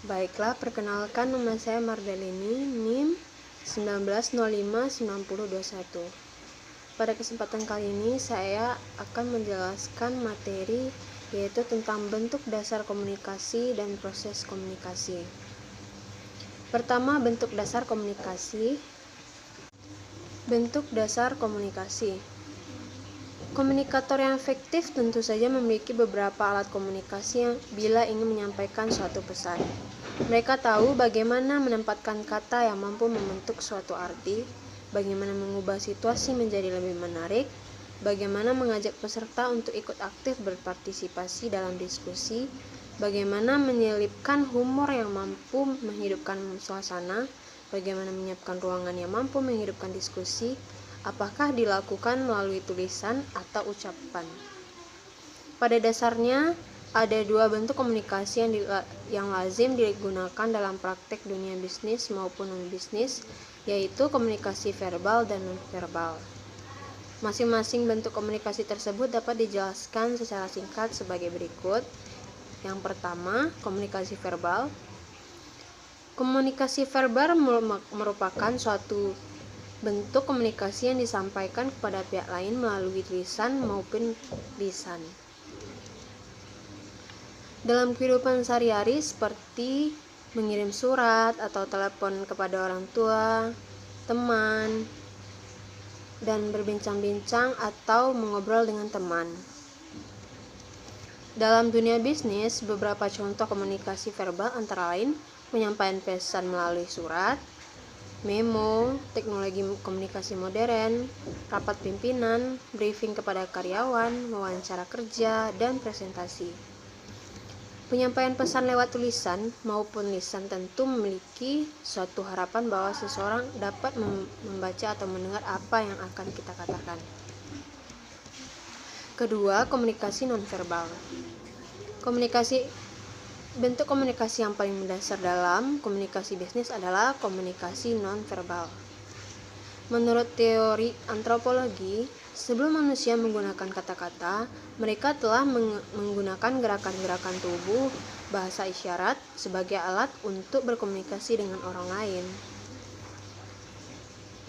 Baiklah, perkenalkan nama saya Mardalini, NIM 19059021. Pada kesempatan kali ini saya akan menjelaskan materi yaitu tentang bentuk dasar komunikasi dan proses komunikasi. Pertama, bentuk dasar komunikasi. Bentuk dasar komunikasi. Komunikator yang efektif tentu saja memiliki beberapa alat komunikasi yang bila ingin menyampaikan suatu pesan. Mereka tahu bagaimana menempatkan kata yang mampu membentuk suatu arti, bagaimana mengubah situasi menjadi lebih menarik, bagaimana mengajak peserta untuk ikut aktif berpartisipasi dalam diskusi, bagaimana menyelipkan humor yang mampu menghidupkan suasana, bagaimana menyiapkan ruangan yang mampu menghidupkan diskusi, apakah dilakukan melalui tulisan atau ucapan. Pada dasarnya, ada dua bentuk komunikasi yang lazim digunakan dalam praktek dunia bisnis maupun non-bisnis, yaitu komunikasi verbal dan non-verbal. Masing-masing bentuk komunikasi tersebut dapat dijelaskan secara singkat sebagai berikut. Yang pertama, komunikasi verbal. Komunikasi verbal merupakan suatu bentuk komunikasi yang disampaikan kepada pihak lain melalui tulisan maupun lisan. Dalam kehidupan sehari-hari seperti mengirim surat atau telepon kepada orang tua, teman, dan berbincang-bincang atau mengobrol dengan teman. Dalam dunia bisnis, beberapa contoh komunikasi verbal antara lain penyampaian pesan melalui surat, memo, teknologi komunikasi modern, rapat pimpinan, briefing kepada karyawan, wawancara kerja, dan presentasi. Penyampaian pesan lewat tulisan maupun lisan tentu memiliki suatu harapan bahwa seseorang dapat membaca atau mendengar apa yang akan kita katakan. Kedua, komunikasi nonverbal. Bentuk komunikasi yang paling mendasar dalam komunikasi bisnis adalah komunikasi nonverbal. Menurut teori antropologi, sebelum manusia menggunakan kata-kata, mereka telah menggunakan gerakan-gerakan tubuh, bahasa isyarat sebagai alat untuk berkomunikasi dengan orang lain.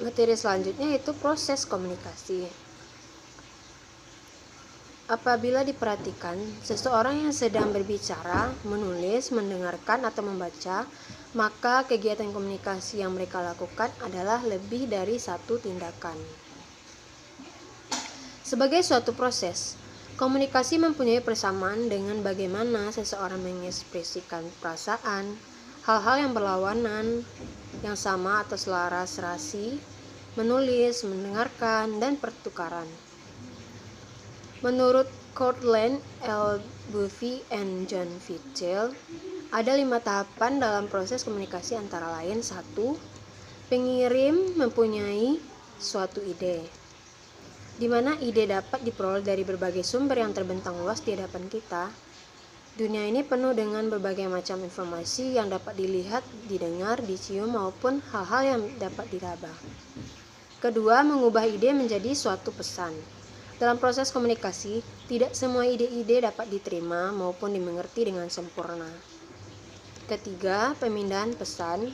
Materi selanjutnya yaitu proses komunikasi. Apabila diperhatikan, seseorang yang sedang berbicara, menulis, mendengarkan, atau membaca, maka kegiatan komunikasi yang mereka lakukan adalah lebih dari satu tindakan. Sebagai suatu proses, komunikasi mempunyai persamaan dengan bagaimana seseorang mengekspresikan perasaan, hal-hal yang berlawanan, yang sama atau selaras serasi, menulis, mendengarkan, dan pertukaran. Menurut Courtland L. Buffy and John Fitchell, ada 5 tahapan dalam proses komunikasi antara lain 1. Pengirim mempunyai suatu ide, di mana ide dapat diperoleh dari berbagai sumber yang terbentang luas di hadapan kita. Dunia ini penuh dengan berbagai macam informasi yang dapat dilihat, didengar, dicium, maupun hal-hal yang dapat diraba. Kedua, mengubah ide menjadi suatu pesan. Dalam proses komunikasi, tidak semua ide-ide dapat diterima maupun dimengerti dengan sempurna. Ketiga, pemindahan pesan,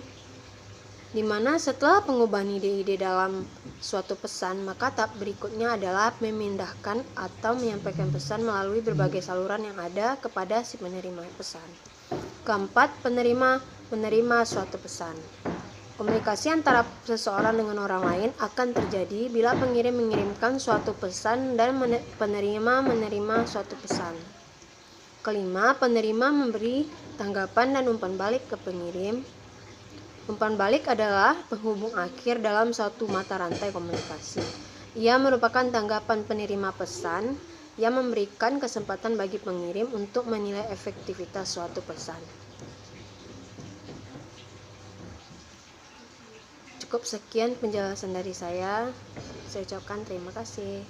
di mana setelah pengubahan ide-ide dalam suatu pesan, maka tahap berikutnya adalah memindahkan atau menyampaikan pesan melalui berbagai saluran yang ada kepada si penerima pesan. Keempat, penerima menerima suatu pesan. Komunikasi antara seseorang dengan orang lain akan terjadi bila pengirim mengirimkan suatu pesan dan penerima menerima suatu pesan. Kelima, penerima memberi tanggapan dan umpan balik ke pengirim. Umpan balik adalah penghubung akhir dalam suatu mata rantai komunikasi. Ia merupakan tanggapan penerima pesan yang memberikan kesempatan bagi pengirim untuk menilai efektivitas suatu pesan. Cukup sekian penjelasan dari saya. Saya ucapkan terima kasih.